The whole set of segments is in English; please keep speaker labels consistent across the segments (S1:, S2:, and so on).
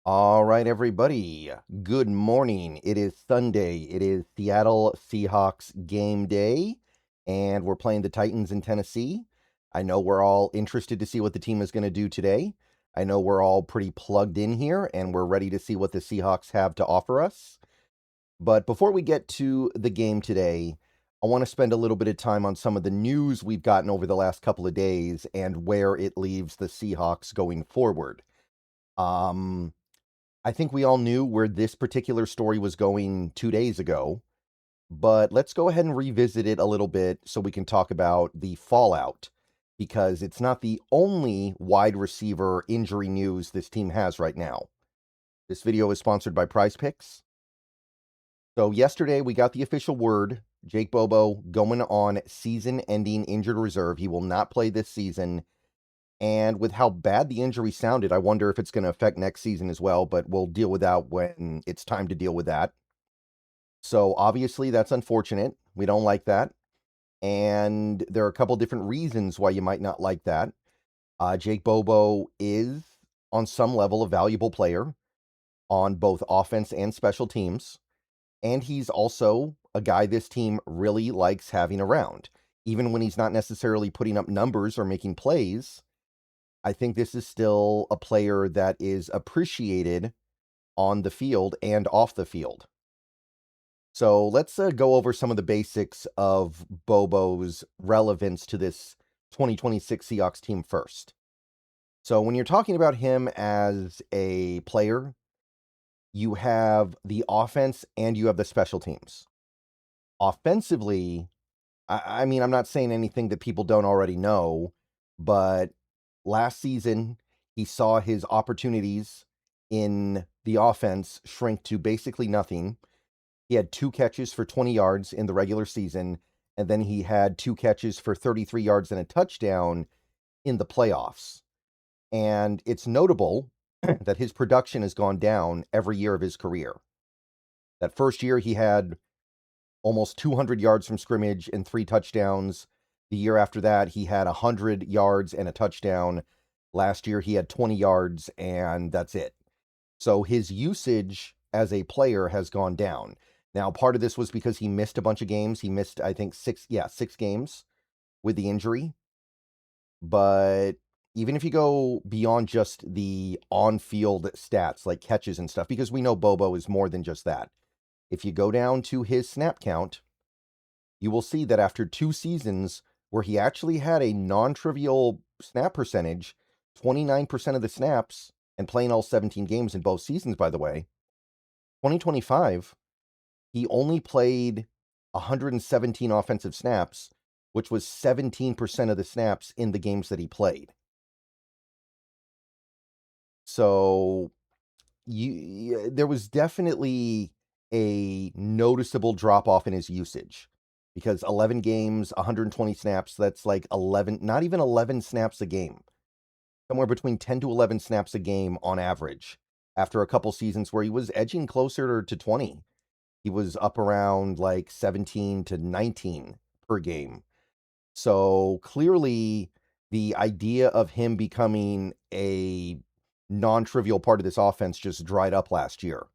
S1: All right, everybody. Good morning. It is Sunday. It is Seattle Seahawks game day, and we're playing the Titans in Tennessee. I know we're all interested to see what the team is going to do today. I know we're all pretty plugged in here, and we're ready to see what the Seahawks have to offer us. But before we get to the game today, I want to spend a little bit of time on some of the news we've gotten over the last couple of days and where it leaves the Seahawks going forward. I think we all knew where this particular story was going 2 days ago, but let's go ahead and revisit it a little bit so we can talk about the fallout, because it's not the only wide receiver injury news this team has right now. This video is sponsored by Prize Picks. So yesterday we got the official word, Jake Bobo going on season-ending injured reserve. He will not play this season. And with how bad the injury sounded, I wonder if it's going to affect next season as well, but we'll deal with that when it's time to deal with that. So obviously that's unfortunate. We don't like that. And there are a couple different reasons why you might not like that. Jake Bobo is, on some level, a valuable player on both offense and special teams. And he's also a guy this team really likes having around. Even when he's not necessarily putting up numbers or making plays, I think this is still a player that is appreciated on the field and off the field. So let's go over some of the basics of Bobo's relevance to this 2026 Seahawks team first. So when you're talking about him as a player, you have the offense and you have the special teams. Offensively, I mean, I'm not saying anything that people don't already know, but last season, he saw his opportunities in the offense shrink to basically nothing. He had 2 catches for 20 yards in the regular season, and then he had 2 catches for 33 yards and a touchdown in the playoffs. And it's notable that his production has gone down every year of his career. That first year, he had almost 200 yards from scrimmage and 3 touchdowns. The year after that, he had 100 yards and a touchdown. Last year, he had 20 yards, and that's it. So his usage as a player has gone down. Now, part of this was because he missed a bunch of games. He missed, I think, 6 games with the injury. But even if you go beyond just the on-field stats, like catches and stuff, because we know Bobo is more than just that. If you go down to his snap count, you will see that after 2 seasons where he actually had a non-trivial snap percentage, 29% of the snaps, and playing all 17 games in both seasons, by the way, 2025, he only played 117 offensive snaps, which was 17% of the snaps in the games that he played. So there was definitely a noticeable drop-off in his usage. Because 11 games, 120 snaps, that's like 11, not even 11 snaps a game. Somewhere between 10 to 11 snaps a game on average. After a couple seasons where he was edging closer to 20. He was up around like 17 to 19 per game. So clearly the idea of him becoming a non-trivial part of this offense just dried up last year.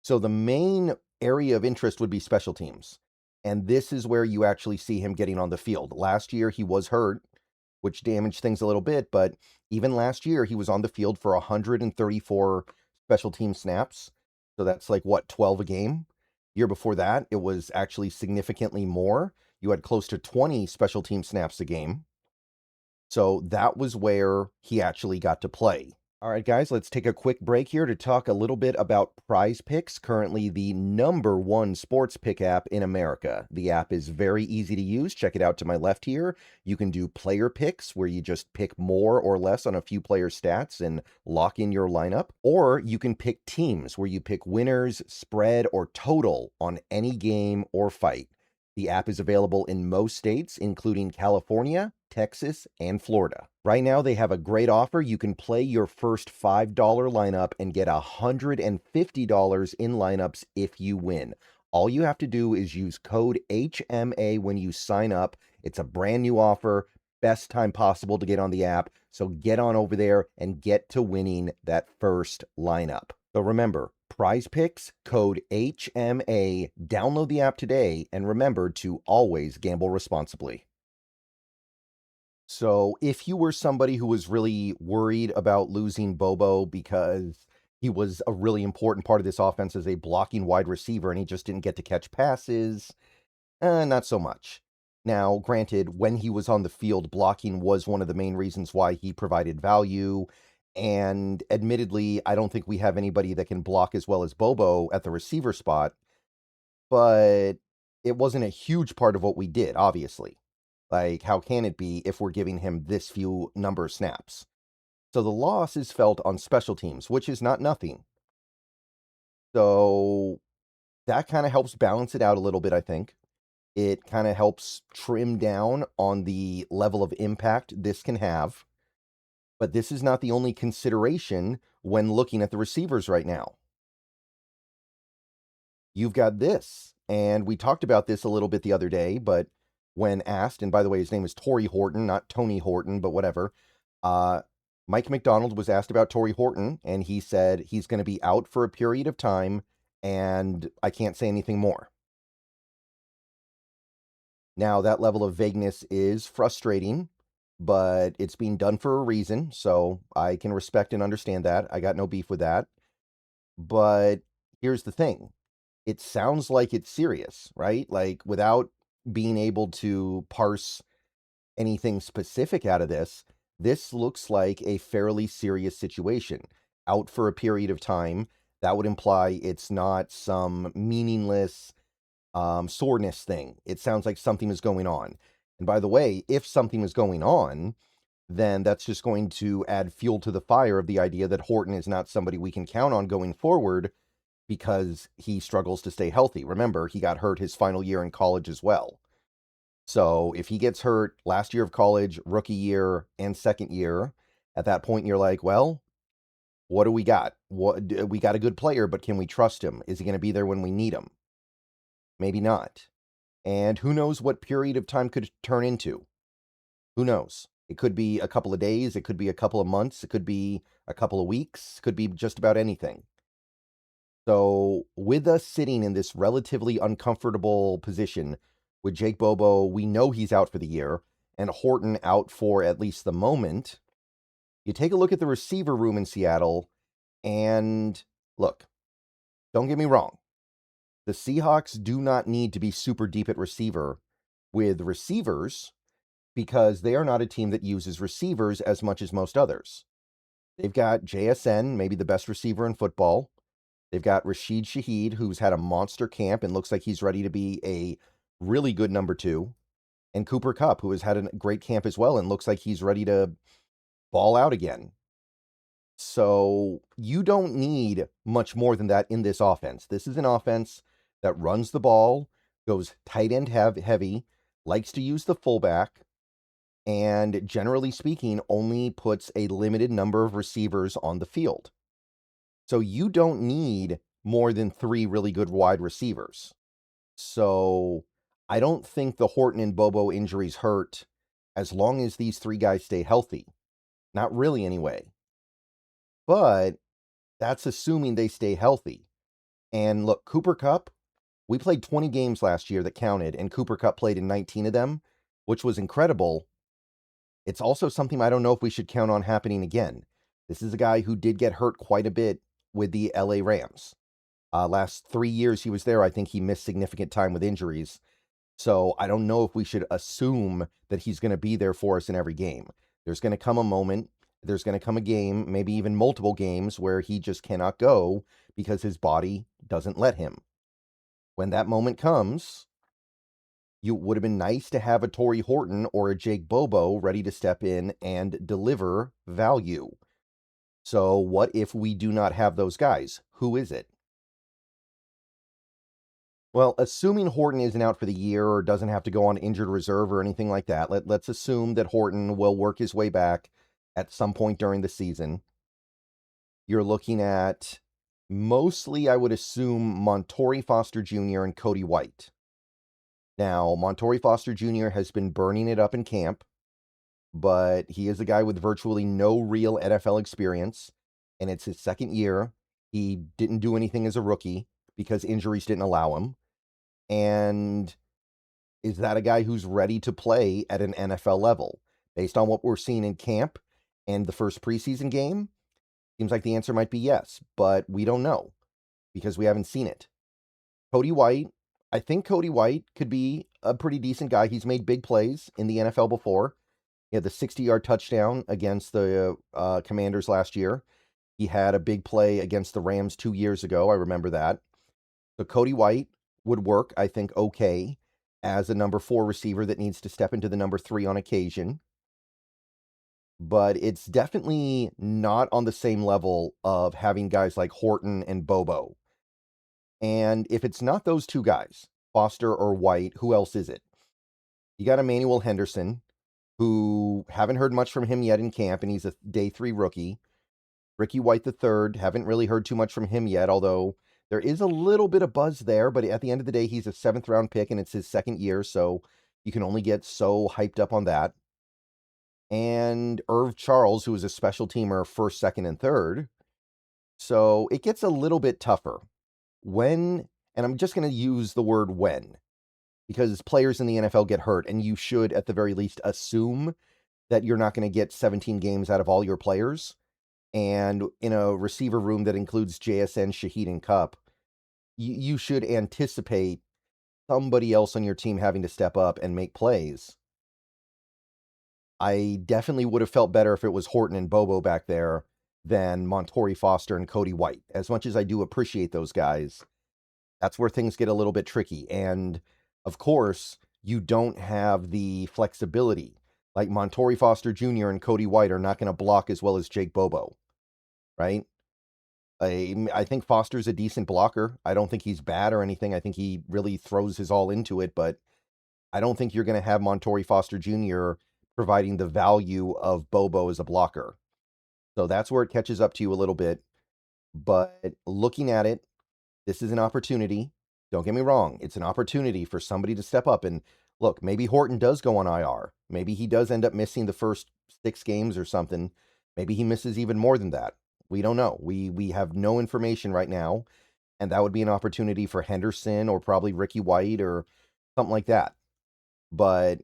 S1: So the main area of interest would be special teams. And this is where you actually see him getting on the field. Last year, he was hurt, which damaged things a little bit. But even last year, he was on the field for 134 special team snaps. So that's like, what, 12 a game? Year before that, it was actually significantly more. You had close to 20 special team snaps a game. So that was where he actually got to play. All right, guys, let's take a quick break here to talk a little bit about Prize Picks, currently the #1 sports pick app in America. The app is very easy to use. Check it out to my left here. You can do player picks, where you just pick more or less on a few player stats and lock in your lineup. Or you can pick teams, where you pick winners, spread, or total on any game or fight. The app is available in most states, including California, Texas, and Florida. Right now, they have a great offer. You can play your first $5 lineup and get $150 in lineups if you win. All you have to do is use code HMA when you sign up. It's a brand new offer. best time possible to get on the app. So get on over there and get to winning that first lineup. So remember, Prize Picks, code HMA. Download the app today, and remember to always gamble responsibly. So if you were somebody who was really worried about losing Bobo because he was a really important part of this offense as a blocking wide receiver and he just didn't get to catch passes, not so much. Now, granted, when he was on the field, blocking was one of the main reasons why he provided value. And admittedly, I don't think we have anybody that can block as well as Bobo at the receiver spot, but it wasn't a huge part of what we did, obviously. Like, how can it be if we're giving him this few number of snaps? So the loss is felt on special teams, which is not nothing. So that kind of helps balance it out a little bit, I think. It kind of helps trim down on the level of impact this can have. But this is not the only consideration when looking at the receivers right now. You've got this, and we talked about this a little bit the other day, but when asked, and by the way, his name is Tory Horton, not Tony Horton, but whatever, Mike McDonald was asked about Tory Horton, and he said he's going to be out for a period of time, and I can't say anything more. Now, that level of vagueness is frustrating, but it's being done for a reason, so I can respect and understand that. I got no beef with that. But here's the thing. It sounds like it's serious, right? Like, without being able to parse anything specific out of this, this looks like a fairly serious situation. Out for a period of time, that would imply it's not some meaningless soreness thing. It sounds like something is going on. And by the way, if something is going on, then that's just going to add fuel to the fire of the idea that Horton is not somebody we can count on going forward because he struggles to stay healthy. Remember, he got hurt his final year in college as well. So if he gets hurt last year of college, rookie year, and second year, at that point you're like, well, what do we got? We got a good player, but can we trust him? Is he going to be there when we need him? Maybe not. And who knows what period of time could turn into? Who knows? It could be a couple of days. It could be a couple of months. It could be a couple of weeks. It could be just about anything. So with us sitting in this relatively uncomfortable position with Jake Bobo, we know he's out for the year, and Horton out for at least the moment. You take a look at the receiver room in Seattle, and look, don't get me wrong. The Seahawks do not need to be super deep at receiver with receivers because they are not a team that uses receivers as much as most others. They've got JSN, maybe the best receiver in football. They've got Rashid Shaheed, who's had a monster camp and looks like he's ready to be a really good number 2. And Cooper Kupp, who has had a great camp as well and looks like he's ready to ball out again. So you don't need much more than that in this offense. This is an offense that runs the ball, goes tight end heavy, likes to use the fullback, and generally speaking, only puts a limited number of receivers on the field. So you don't need more than 3 really good wide receivers. So I don't think the Horton and Bobo injuries hurt as long as these 3 guys stay healthy. Not really, anyway. But that's assuming they stay healthy. And look, Cooper Kupp, we played 20 games last year that counted, and Cooper Kupp played in 19 of them, which was incredible. It's also something I don't know if we should count on happening again. This is a guy who did get hurt quite a bit with the LA Rams. Last 3 years he was there, I think he missed significant time with injuries. So I don't know if we should assume that he's going to be there for us in every game. There's going to come a moment, there's going to come a game, maybe even multiple games, where he just cannot go because his body doesn't let him. When that moment comes, it would have been nice to have a Tory Horton or a Jake Bobo ready to step in and deliver value. So what if we do not have those guys? Who is it? Well, assuming Horton isn't out for the year or doesn't have to go on injured reserve or anything like that, let's assume that Horton will work his way back at some point during the season. You're looking at mostly, I would assume, Montorie Foster Jr. and Cody White. Now, Montorie Foster Jr. has been burning it up in camp. but he is a guy with virtually no real NFL experience, and it's his second year. He didn't do anything as a rookie because injuries didn't allow him. And is that a guy who's ready to play at an NFL level? Based on what we're seeing in camp and the first preseason game, seems like the answer might be yes, but we don't know because we haven't seen it. Cody White, I think Cody White could be a pretty decent guy. He's made big plays in the NFL before. He had the 60-yard touchdown against the Commanders last year. He had a big play against the Rams 2 years ago. I remember that. So Cody White would work, I think, okay as a number 4 receiver that needs to step into the number 3 on occasion. But it's definitely not on the same level of having guys like Horton and Bobo. And if it's not those two guys, Foster or White, who else is it? You got Emmanuel Henderson, who haven't heard much from him yet in camp, and he's a day 3 rookie. Ricky White III, haven't really heard too much from him yet, although there is a little bit of buzz there, but at the end of the day, he's a 7th-round pick, and it's his second year, so you can only get so hyped up on that. And Irv Charles, who is a special teamer 1st, 2nd, and 3rd. So it gets a little bit tougher. When, and I'm just going to use the word when, because players in the NFL get hurt, and you should, at the very least, assume that you're not going to get 17 games out of all your players. And in a receiver room that includes JSN, Shaheed, and Cup, you should anticipate somebody else on your team having to step up and make plays. I definitely would have felt better if it was Horton and Bobo back there than Montorie Foster and Cody White. As much as I do appreciate those guys, that's where things get a little bit tricky. And, of course, you don't have the flexibility. Like Montorie Foster Jr. and Cody White are not going to block as well as Jake Bobo, right? I think Foster's a decent blocker. I don't think he's bad or anything. I think he really throws his all into it, but I don't think you're going to have Montorie Foster Jr. providing the value of Bobo as a blocker. So that's where it catches up to you a little bit. But looking at it, this is an opportunity. Don't get me wrong. It's an opportunity for somebody to step up. And look, maybe Horton does go on IR. Maybe he does end up missing the first 6 games or something. Maybe he misses even more than that. We don't know. We have no information right now. And that would be an opportunity for Henderson or probably Ricky White or something like that. But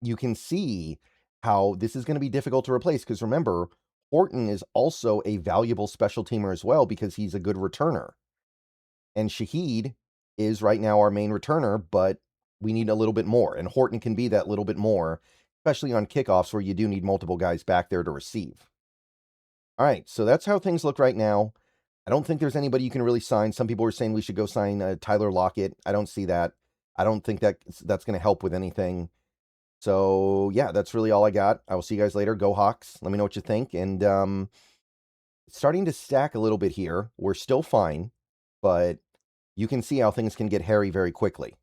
S1: you can see how this is going to be difficult to replace because remember, Horton is also a valuable special teamer as well because he's a good returner. And Shaheed is right now our main returner, but we need a little bit more. And Horton can be that little bit more, especially on kickoffs where you do need multiple guys back there to receive. All right, so that's how things look right now. I don't think there's anybody you can really sign. Some people are saying we should go sign Tyler Lockett. I don't see that. I don't think that's going to help with anything. So, yeah, that's really all I got. I will see you guys later. Go Hawks. Let me know what you think. And it's starting to stack a little bit here. We're still fine, but you can see how things can get hairy very quickly.